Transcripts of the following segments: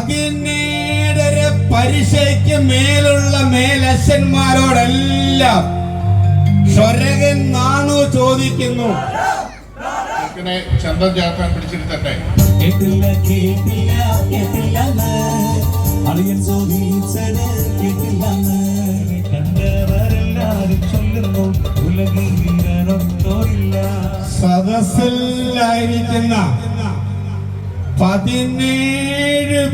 17 പരീക്ഷയ്ക്ക് മേലുള്ള മേലച്ഛന്മാരോടെല്ലാം സ്വരകൻ നാണു ചോദിക്കുന്നു. ചന്തം ചേർക്കാൻ പിടിച്ചിരുത്തട്ടെ. കേട്ടില്ല കേട്ടില്ല കേട്ടില്ല അളിയൻ ചോദിച്ചത് കേട്ടില്ല. കണ്ടവരെല്ലാരും ചൊല്ലുന്നു ഉലകിൽ വീരനൊന്നോരില്ല. സദസ്സിലായിരിക്കുന്ന 17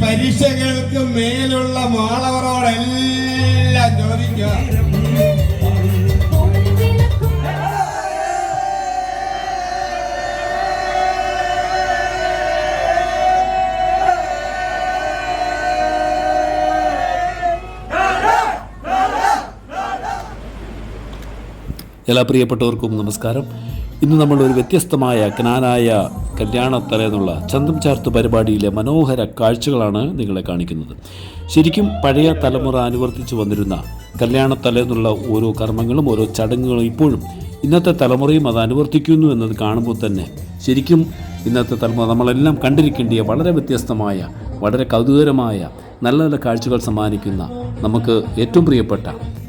പരീക്ഷകൾക്ക് മേലുള്ള മാളവരോടെല്ലാം ചോദിക്കുക. എല്ലാ പ്രിയപ്പെട്ടവർക്കും നമസ്കാരം. ഇന്ന് നമ്മൾ ഒരു വ്യത്യസ്തമായ ജ്ഞാനായ കല്യാണത്തലേന്നുള്ള ചന്തം ചാർത്ത് പരിപാടിയിലെ മനോഹര കാഴ്ചകളാണ് നിങ്ങളെ കാണിക്കുന്നത്. ശരിക്കും പഴയ തലമുറ അനുവർത്തിച്ചു വന്നിരുന്ന കല്യാണത്തലേന്നുള്ള ഓരോ കർമ്മങ്ങളും ഓരോ ചടങ്ങുകളും ഇപ്പോഴും ഇന്നത്തെ തലമുറയും അത് അനുവർത്തിക്കുന്നു എന്നത് കാണുമ്പോൾ തന്നെ ശരിക്കും ഇന്നത്തെ തലമുറ നമ്മളെല്ലാം കണ്ടിരിക്കേണ്ടിയ വളരെ വ്യത്യസ്തമായ വളരെ കൗതുകരമായ നല്ല നല്ല കാഴ്ചകൾ സമ്മാനിക്കുന്ന നമുക്ക് ഏറ്റവും പ്രിയപ്പെട്ട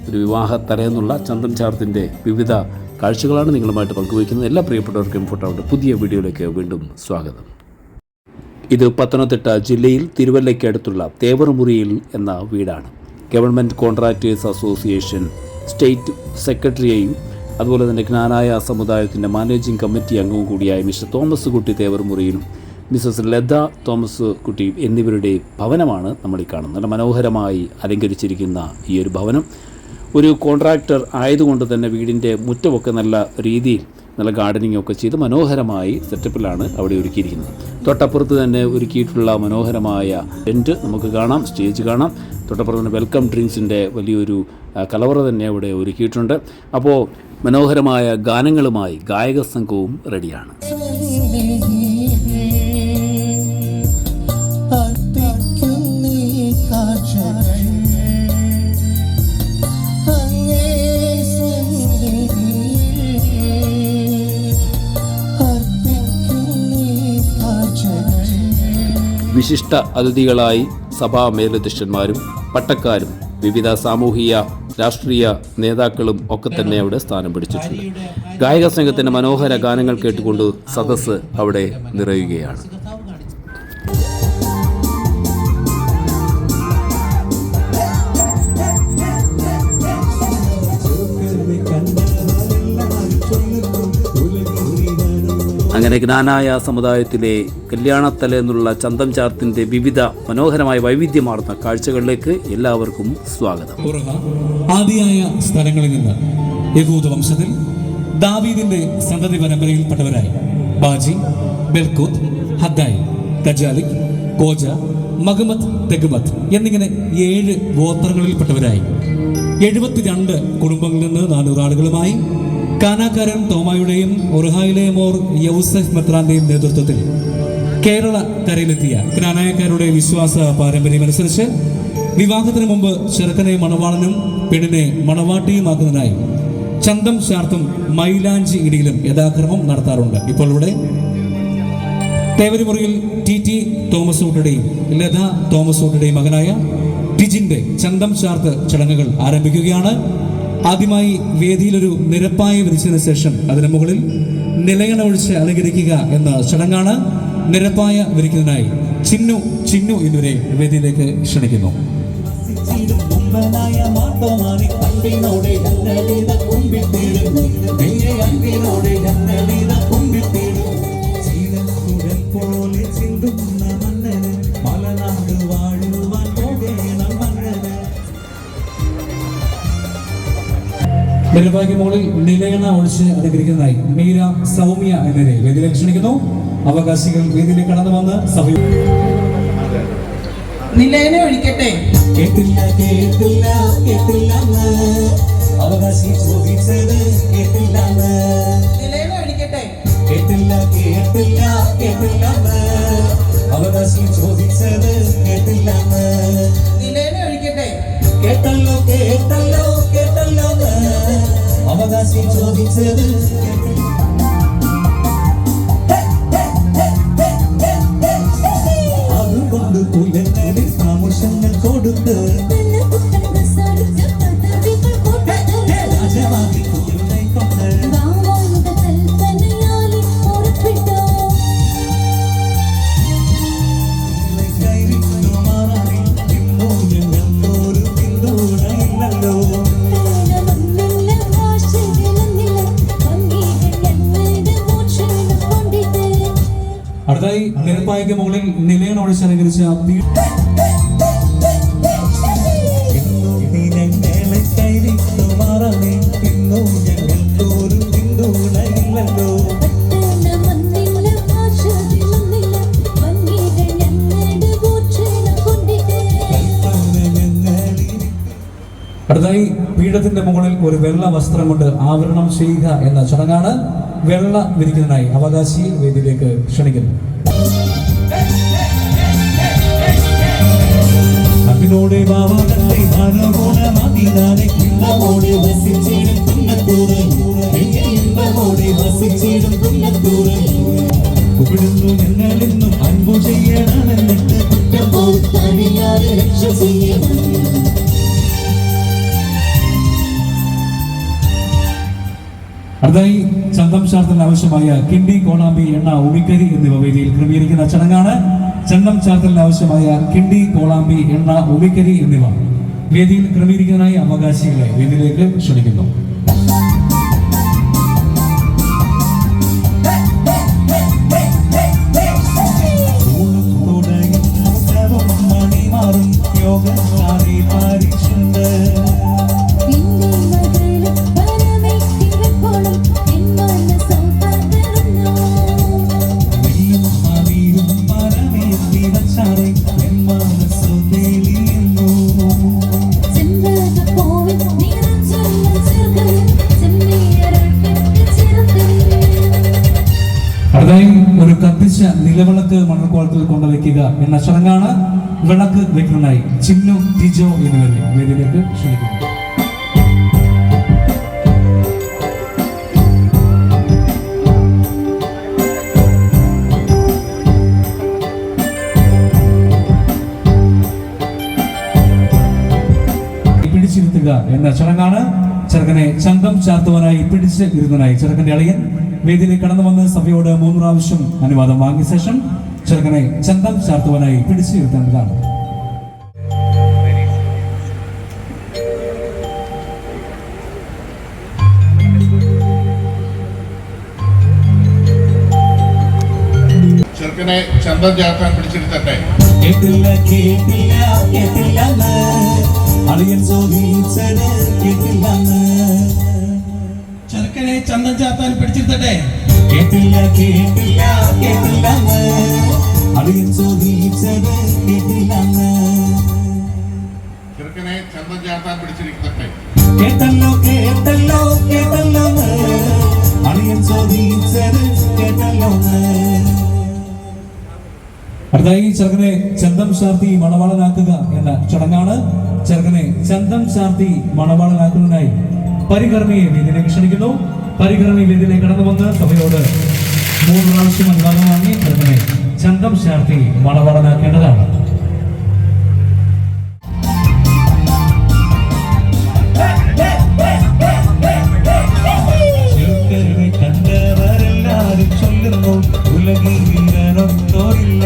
ഒരു വിവാഹ തലേന്നുള്ള ചന്തം ചാർത്തിൻ്റെ വിവിധ കാഴ്ചകളാണ് നിങ്ങളുമായിട്ട് പങ്കുവയ്ക്കുന്നത്. എല്ലാ പ്രിയപ്പെട്ടവർക്കും ഫോട്ടോയുടെ പുതിയ വീഡിയോയിലേക്ക് വീണ്ടും സ്വാഗതം. ഇത് പത്തനംതിട്ട ജില്ലയിൽ തിരുവല്ലയ്ക്കടുത്തുള്ള തേവറുമുറിയിൽ എന്ന വീടാണ്. ഗവൺമെൻറ് കോൺട്രാക്ടേഴ്സ് അസോസിയേഷൻ സ്റ്റേറ്റ് സെക്രട്ടറിയെയും അതുപോലെ തന്നെ ജ്ഞാനായ സമുദായത്തിൻ്റെ മാനേജിംഗ് കമ്മിറ്റി അംഗവും കൂടിയായ മിസ്റ്റർ തോമസ് കുട്ടി തേവറുമുറിയിലും മിസ്സസ് ലത തോമസ് കുട്ടി എന്നിവരുടെ ഭവനമാണ് നമ്മളീ കാണുന്നത്. നല്ല മനോഹരമായി അലങ്കരിച്ചിരിക്കുന്ന ഈ ഒരു ഭവനം ഒരു കോൺട്രാക്ടർ ആയതുകൊണ്ട് തന്നെ വീടിൻ്റെ മുറ്റമൊക്കെ നല്ല രീതിയിൽ നല്ല ഗാർഡനിങ് ഒക്കെ ചെയ്ത് മനോഹരമായി സെറ്റപ്പിലാണ് അവിടെ ഒരുക്കിയിരിക്കുന്നത്. തൊട്ടപ്പുറത്ത് തന്നെ ഒരുക്കിയിട്ടുള്ള മനോഹരമായ ടെൻറ്റ് നമുക്ക് കാണാം, സ്റ്റേജ് കാണാം. തൊട്ടപ്പുറത്ത് തന്നെ വെൽക്കം ഡ്രിങ്ക്സിൻ്റെ വലിയൊരു കലവറ തന്നെ അവിടെ ഒരുക്കിയിട്ടുണ്ട്. അപ്പോൾ മനോഹരമായ ഗാനങ്ങളുമായി ഗായക സംഘവും റെഡിയാണ്. വിശിഷ്ട അതിഥികളായി സഭാ മേലധ്യക്ഷന്മാരും പട്ടക്കാരും വിവിധ സാമൂഹിക രാഷ്ട്രീയ നേതാക്കളും ഒക്കെ തന്നെ അവിടെ സ്ഥാനം പിടിച്ചിട്ടുണ്ട്. ഗായക സംഘത്തിൻ്റെ മനോഹര ഗാനങ്ങൾ കേട്ടുകൊണ്ട് സദസ്സ് അവിടെ നിറയുകയാണ്. അങ്ങനെ ജ്ഞാനായ സമുദായത്തിലെ കല്യാണത്തലേന്നുള്ള ചന്തം ചാർത്തിൻ്റെ വിവിധ മനോഹരമായ വൈവിധ്യമാർന്ന കാഴ്ചകളിലേക്ക് എല്ലാവർക്കും സ്വാഗതം. ആദിയായ സ്ഥലങ്ങളിൽ നിന്ന് യഹൂദ വംശത്തിൽ ദാവീദിന്റെ സന്തതി പരമ്പരയിൽപ്പെട്ടവരായി ബാജി, ബെൽക്കൂത്ത്, ഹദ്ദായി, തജാലിക്, കോജ, മഹമത്ത്, തെഗ്മത്ത് എന്നിങ്ങനെ 7 ഗോത്രങ്ങളിൽപ്പെട്ടവരായി 72 കുടുംബങ്ങളിൽ നിന്ന് 400 ആളുകളുമായി കാനാക്കാരൻ തോമായുടെയും ഒർഹായിലെ മോർ യൗസഫ് മെത്രാന്റെയും നേതൃത്വത്തിൽ കേരള കരയിലെത്തിയ ജ്ഞാനായക്കാരുടെ വിശ്വാസ പാരമ്പര്യമനുസരിച്ച് വിവാഹത്തിന് മുമ്പ് ചെറുക്കനെ മണവാളനും പെണ്ണിനെ മണവാട്ടിയുമാക്കുന്നതിനായി ചന്തം ചാർത്തും മൈലാഞ്ചി ഇടിയിലും യഥാക്രമം നടത്താറുണ്ട്. ഇപ്പോൾ ഇവിടെ തേവരുമുറിയിൽ ടി തോമസ് ഊട്ടയുടെയും ലത തോമസ് ഊട്ടയുടെയും മകനായ ടിജിന്റെ ചന്തം ചാർത്ത് ചടങ്ങുകൾ ആരംഭിക്കുകയാണ്. ആദ്യമായി വേദിയിലൊരു നിരപ്പായ വിരിച്ചതിന് ശേഷം അതിന് മുകളിൽ നിലയണ ഒഴിച്ച് അലങ്കരിക്കുക എന്ന ചടങ്ങാണ്. നിരപ്പായ വിരിക്കുന്നതിനായി ചിന്നു എന്നിവരെ വേദിയിലേക്ക് ക്ഷണിക്കുന്നു. നിർഭാഗ്യമോളിൽ നിലയണ ഒഴിച്ച് അലങ്കരിക്കുന്നതായി മീര, സൗമ്യ എന്നിവരെ വേദിയിലേക്ക് ക്ഷണിക്കുന്നു. അവകാശികൾ വേദിയിലേക്ക് കടന്നു വന്ന് സഭ നിലയണ ഒഴിക്കട്ടെ. കേട്ടില്ല കേട്ടില്ല കേട്ടില്ല അവകാശി ചോദിച്ചത് കേട്ടില്ല. നിലയണ ഒഴിക്കട്ടെ. കേട്ടില്ല കേട്ടില്ല കേട്ടില്ല അവകാശി ചോദിച്ചത് കേട്ടില്ല. നിലയണ ഒഴിക്കട്ടെ. കേട്ടല്ലോ കേട്ടല്ലോ കേട്ടല്ലോ അവകാശി ചോദിച്ചത് അതുകൊണ്ട് പുലങ്ങളിൽ നിലപ്പായ്ക്ക് മുകളിൽ നിലയോട് ശേഖരിച്ച അടുത്തായി പീഠത്തിന്റെ മുകളിൽ ഒരു വെള്ള വസ്ത്രം കൊണ്ട് ആവരണം ചെയ്യുക എന്ന ചടങ്ങാണ്. വെള്ള വിരിക്കുന്നതിനായി അവകാശിയെ വേദിയിലേക്ക് ക്ഷണിക്കുന്നു. അപ്പിനോടെ ഞങ്ങളെന്നും അൻപു ചെയ്യണമെന്നിട്ട് രക്ഷ ചെയ്യണം. അടുത്തായി ചന്തം ചാർത്തലിന് ആവശ്യമായ കിണ്ടി, കോളാമ്പി, എണ്ണ, ഉമിക്കരി എന്നിവ വേദിയിൽ ക്രമീകരിക്കുന്ന ചടങ്ങാണ്. ചന്തം ചാർത്തലിന് ആവശ്യമായ കിണ്ടി, കോളാമ്പി, എണ്ണ, ഉമിക്കരി എന്നിവ വേദിയിൽ ക്രമീകരിക്കുന്നതിനായി അവകാശികളെ വേദിയിലേക്ക് ക്ഷണിക്കുന്നു. അടുത്തായി ഒരു കത്തിച്ച നിലവിളക്ക് മണൽക്കോളത്തിൽ കൊണ്ടുവയ്ക്കുക എന്ന ചടങ്ങാണ്. വിളക്ക് വെക്കുന്നതിനായി ചിന്നു, ടിജോ എന്നിവരെ വേദിയിലേക്ക് ക്ഷണിക്കുന്നു. പിടിച്ചിരുത്തുക എന്ന ചടങ്ങാണ്. ചെറുക്കനെ ചന്തം ചാർത്തുവാനായി പിടിച്ച് ഇരുന്നതിനായി ചെറുക്കന്റെ അളിയൻ വേദിയിലേക്ക് കടന്നു വന്ന് സഭയോട് 3 പ്രാവശ്യം അനുവാദം വാങ്ങിയ ശേഷം ചെറുക്കനെ ചന്തം ചാർത്തുവാനായി പിടിച്ചു ഇരുത്തേണ്ടതാണ്. ചെറുക്കനെ ചന്തം ചാർത്താൻ പിടിച്ചിരുത്തട്ടെ. കേട്ടില്ല കേട്ടില്ല കേട്ടില്ല അളിയൻ ചോദിച്ചത് കേട്ടില്ല. ചെറുക്കനെ ചന്തം ചാർത്താൻ പിടിച്ചിരുത്തട്ടെ. കേട്ടില്ല കേട്ടില്ല കേട്ടില്ല അളിയൻ ചോദിച്ചത് കേട്ടില്ല. ചെറുക്കനെ ചന്തം ചാർത്താൻ പിടിച്ചിരുത്തട്ടെ. കേട്ടല്ലോ കേട്ടല്ലോ കേട്ടല്ലോ അളിയൻ ചോദിച്ചത് കേട്ടല്ലോ. അടുത്തായി ചെറുക്കനെ ചന്തം ചാർത്തി മണവാളനാക്കുക എന്ന ചടങ്ങാണ്. ചെറുക്കനെ ചന്തം ചാർത്തി മണവാളനാക്കുന്നതിനായി പരികർമ്മിയെ വേദിയിലേക്ക് ക്ഷണിക്കുന്നു. പരികർമ്മി വേദിയിലേക്ക് കടന്നു വന്ന് സഭയോട് 3 പ്രാവശ്യം അനുവാദം വാങ്ങി ചെറുക്കനെ ചന്തം ചാർത്തി മണവാളനാക്കേണ്ടതാണ്. ചെറുക്കനെ കണ്ടവരെല്ലാരും ചൊല്ലുന്നു ഉലകിൽ വീരനൊത്തോരില്ല.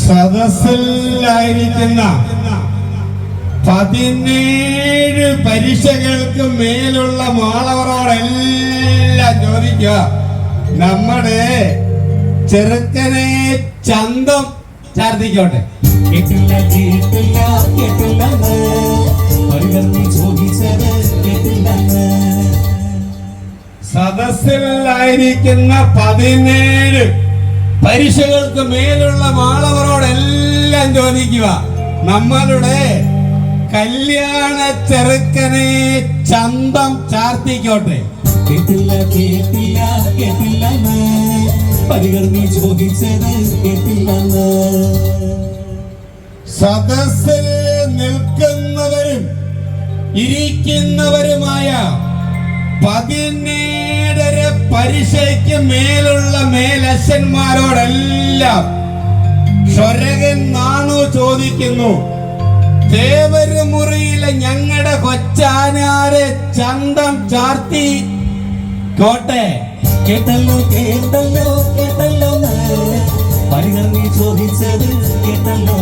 സദസ്സിലായിരിക്കുന്ന 17 പരീക്ഷകൾക്ക് മേലുള്ള മാളവരോടെല്ലാം ചോദിക്കുക, നമ്മുടെ ചെറുക്കനെ ചന്തം ചാർത്തിക്കോട്ടെ. കേട്ടില്ല കേട്ടില്ല കേട്ടില്ല പരികർമ്മി ചോദിച്ചത് കേട്ടില്ല. സദസ്സിലായിരിക്കുന്ന 17 പരീക്ഷകൾക്ക് മേലുള്ള മാളവരോടെല്ലാം ചോദിക്കുക, നമ്മളുടെ കല്യാണ ചെറുക്കനെ ചന്തം ചാർത്തിക്കോട്ടെ. കേട്ടില്ല കേട്ടില്ല കേട്ടില്ല പരികർമ്മി ചോദിച്ചത് കേട്ടില്ല. സദസ്സിൽ നിൽക്കുന്നവരും ഇരിക്കുന്നവരുമായ 17 പരീക്ഷയ്ക്ക് മേലുള്ള മേലച്ഛന്മാരോടെല്ലാം ക്ഷൊരകൻ നാണു ചോദിക്കുന്നു, ദേവരുമുറിയിലെ ഞങ്ങളുടെ കൊച്ചാനാരെ ചന്തം ചാർത്തി കോട്ടെ. കേട്ടല്ലോ കേട്ടല്ലോ കേട്ടല്ലോ പരിഹർ നീ ചോദിച്ചത് കേട്ടല്ലോ.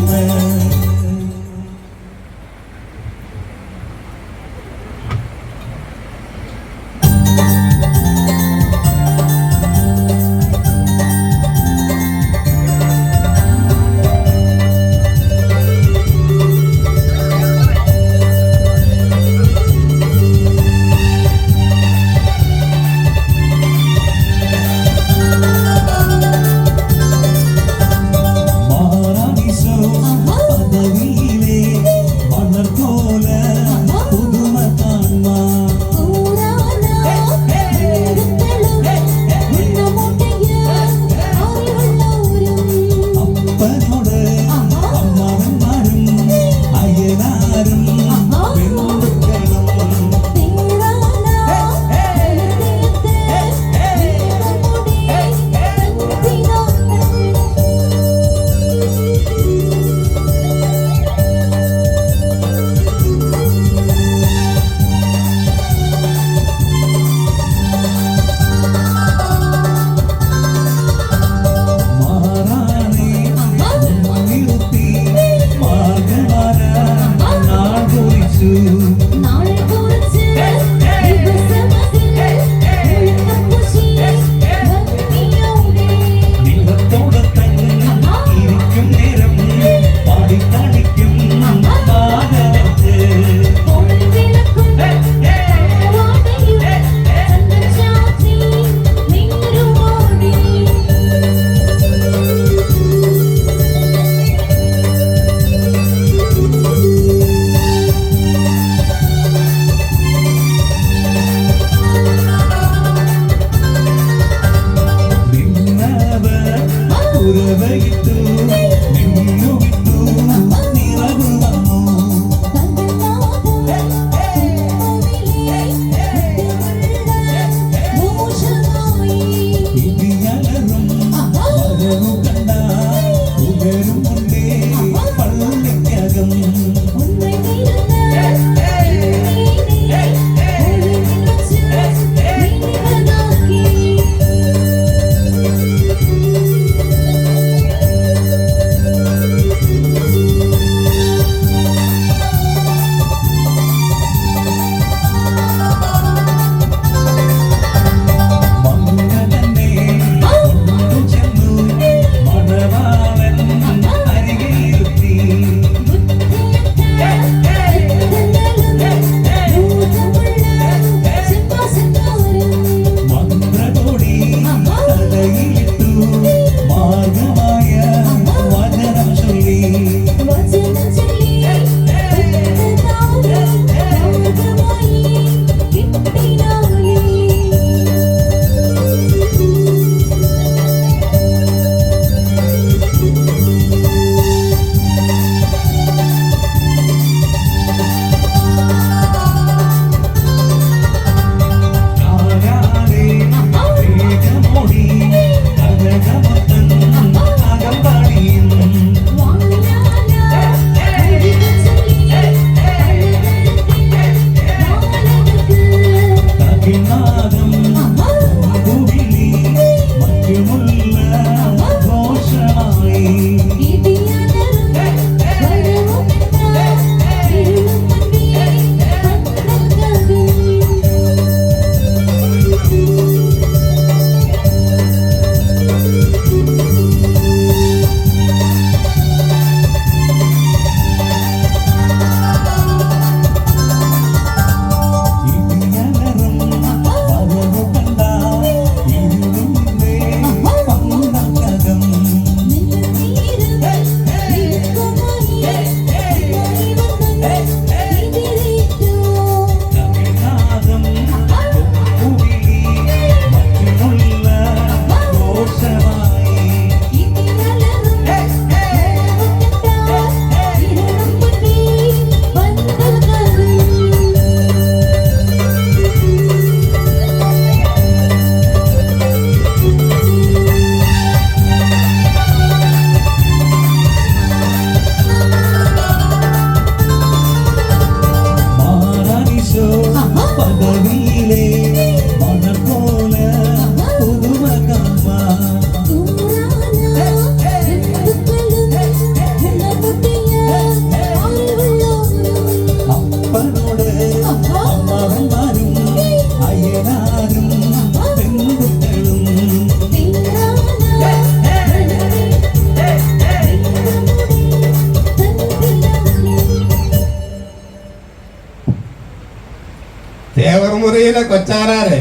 തേവർമുറിയിലെ കൊച്ചാനാരെ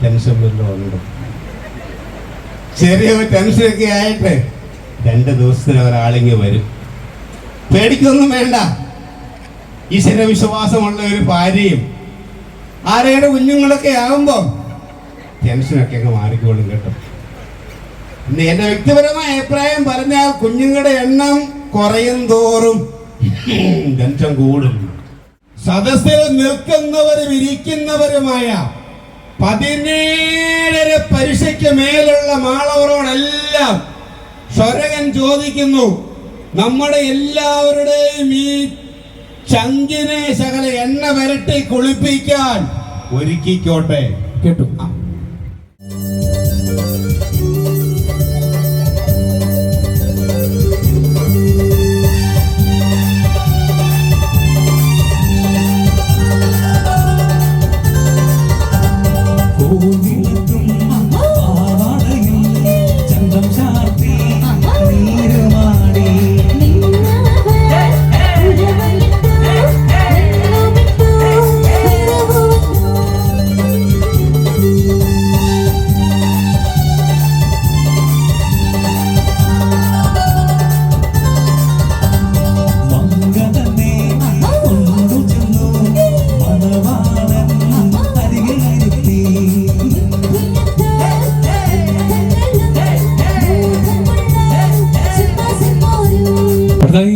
ടെൻഷൻ വല്ലതും ഉണ്ട്. ചെറിയൊരു ടെൻഷനൊക്കെ ആയിട്ട് 2 ദിവസത്തിന് ഒരാളിങ്ങ് വരും. പേടിക്കൊന്നും വേണ്ട. ഈശ്വര വിശ്വാസമുള്ള ഒരു ഭാര്യയും ആരെയുടെ കുഞ്ഞുങ്ങളൊക്കെ ആകുമ്പോൾ ടെൻഷനൊക്കെ അങ്ങ് മാറിക്കോളും കേട്ടോ. ഇന്ന് എന്റെ വ്യക്തിപരമായ അഭിപ്രായം പറഞ്ഞാൽ കുഞ്ഞുങ്ങളുടെ എണ്ണം കുറയും തോറും ടെൻഷൻ കൂടും. സദസ്സിൽ നിൽക്കുന്നവരും ഇരിക്കുന്നവരുമായ 17 പരീക്ഷയ്ക്ക് മേലുള്ള മാളവരോടെല്ലാം സ്വരകൻ ചോദിക്കുന്നു, നമ്മുടെ എല്ലാവരുടെയും ഈ ചങ്കിനെ ശകല എണ്ണ വരട്ടി കുളിപ്പിക്കാൻ ഒരുക്കിക്കോട്ടെ. കേട്ടു.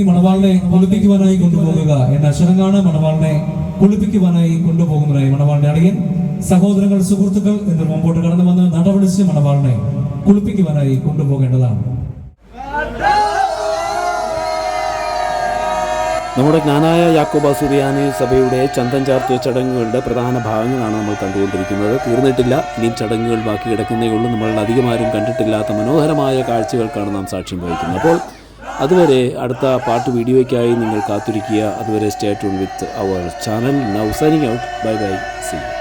മണവാളിനെ കുളിപ്പിക്കുവാനായി കൊണ്ടുപോകുക എന്ന അക്ഷരങ്ങളാണ് മണവാളിനെ കുളിപ്പിക്കുവാനായി കൊണ്ടുപോകുന്നതായി മണവാളിന്റെ അടിയൻ സഹോദരങ്ങൾ സുഹൃത്തുക്കൾ എന്ന് മുമ്പോട്ട് കടന്നു വന്ന് നടപടിച്ച് മണവാളിനെ കുളിപ്പിക്കുവാനായി കൊണ്ടുപോകേണ്ടതാണ്. നമ്മുടെ ജ്ഞാനായ യാക്കോബ സുറിയാനി സഭയുടെ ചന്തം ചാർത്ത് ചടങ്ങുകളുടെ പ്രധാന ഭാഗങ്ങളാണ് നമ്മൾ കണ്ടുകൊണ്ടിരിക്കുന്നത്. തീർന്നിട്ടില്ല, ഇനിയും ചടങ്ങുകൾ ബാക്കി കിടക്കുന്നേ ഉള്ളൂ. നമ്മൾ അധികമാരും കണ്ടിട്ടില്ലാത്ത മനോഹരമായ കാഴ്ചകൾക്കാണ് നാം സാക്ഷ്യം വഹിക്കുന്നത്. അപ്പോൾ അതുവരെ അടുത്ത പാട്ട് വീഡിയോയ്ക്കായി നിങ്ങൾ കാത്തിരിക്കുക. അതുവരെ stay tune with our channel. Now signing out. Bye bye. See U.